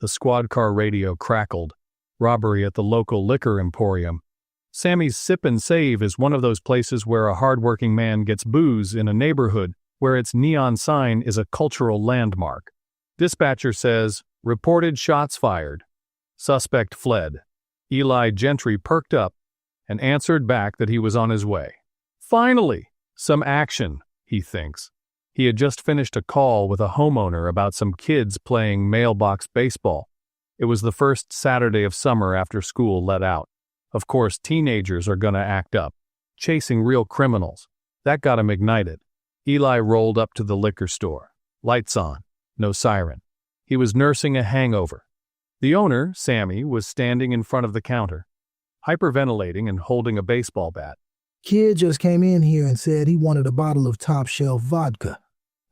the squad car radio crackled. Robbery at the local liquor emporium. Sammy's Sip and Save is one of those places where a hardworking man gets booze in a neighborhood where its neon sign is a cultural landmark. Dispatcher says, reported shots fired. Suspect fled. Eli Gentry perked up and answered back that he was on his way. Finally, some action, he thinks. He had just finished a call with a homeowner about some kids playing mailbox baseball. It was the first Saturday of summer after school let out. Of course, teenagers are gonna act up, chasing real criminals. That got him ignited. Eli rolled up to the liquor store. Lights on. No siren. He was nursing a hangover. The owner, Sammy, was standing in front of the counter, hyperventilating and holding a baseball bat. Kid just came in here and said he wanted a bottle of top-shelf vodka.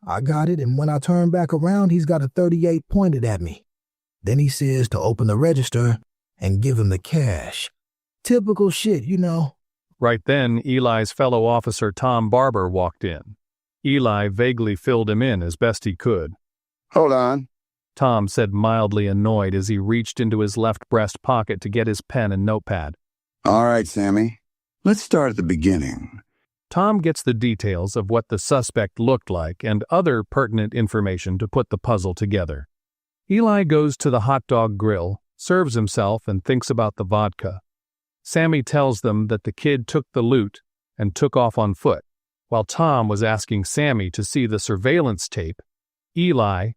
I got it, and when I turned back around, he's got a .38 pointed at me. Then he says to open the register and give him the cash. Typical shit, you know. Right then, Eli's fellow officer Tom Barber walked in. Eli vaguely filled him in as best he could. Hold on, Tom said, mildly annoyed as he reached into his left breast pocket to get his pen and notepad. All right, Sammy. Let's start at the beginning. Tom gets the details of what the suspect looked like and other pertinent information to put the puzzle together. Eli goes to the hot dog grill, serves himself, and thinks about the vodka. Sammy tells them that the kid took the loot and took off on foot. While Tom was asking Sammy to see the surveillance tape, Eli,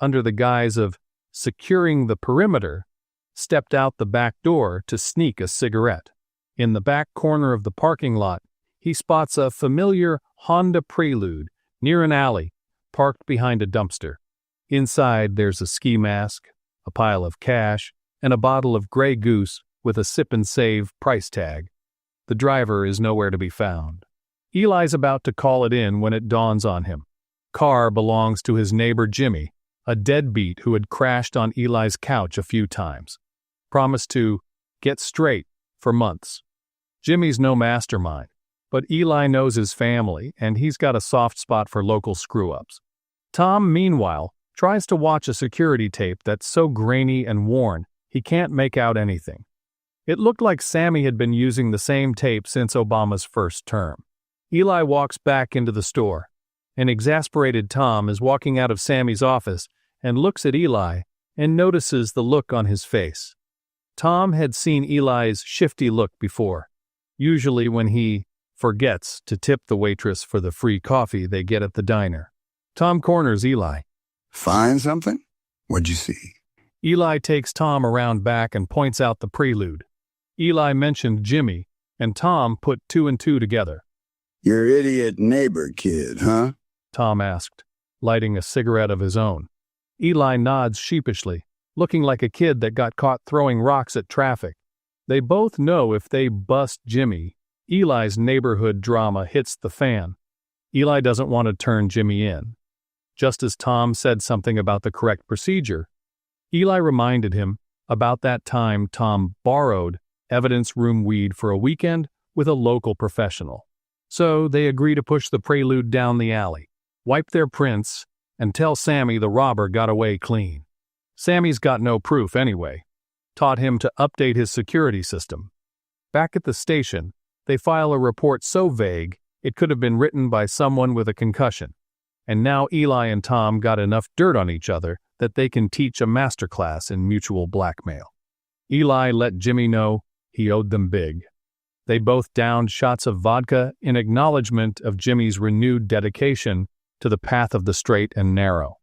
under the guise of securing the perimeter, stepped out the back door to sneak a cigarette. In the back corner of the parking lot, he spots a familiar Honda Prelude near an alley, parked behind a dumpster. Inside, there's a ski mask, a pile of cash, and a bottle of Grey Goose with a Sip and Save price tag. The driver is nowhere to be found. Eli's about to call it in when it dawns on him. Car belongs to his neighbor Jimmy, a deadbeat who had crashed on Eli's couch a few times. Promised to get straight for months. Jimmy's no mastermind, but Eli knows his family, and he's got a soft spot for local screw-ups. Tom, meanwhile, tries to watch a security tape that's so grainy and worn he can't make out anything. It looked like Sammy had been using the same tape since Obama's first term. Eli walks back into the store. An exasperated Tom is walking out of Sammy's office and looks at Eli and notices the look on his face. Tom had seen Eli's shifty look before, usually when he forgets to tip the waitress for the free coffee they get at the diner. Tom corners Eli. Find something? What'd you see? Eli takes Tom around back and points out the Prelude. Eli mentioned Jimmy, and Tom put two and two together. Your idiot neighbor kid, huh? Tom asked, lighting a cigarette of his own. Eli nods sheepishly, looking like a kid that got caught throwing rocks at traffic. They both know if they bust Jimmy, Eli's neighborhood drama hits the fan. Eli doesn't want to turn Jimmy in. Just as Tom said something about the correct procedure, Eli reminded him about that time Tom borrowed evidence room weed for a weekend with a local professional. So they agree to push the Prelude down the alley, wipe their prints, and tell Sammy the robber got away clean. Sammy's got no proof anyway. Taught him to update his security system. Back at the station, they file a report so vague it could have been written by someone with a concussion. And now Eli and Tom got enough dirt on each other that they can teach a masterclass in mutual blackmail. Eli let Jimmy know he owed them big. They both downed shots of vodka in acknowledgement of Jimmy's renewed dedication to the path of the straight and narrow.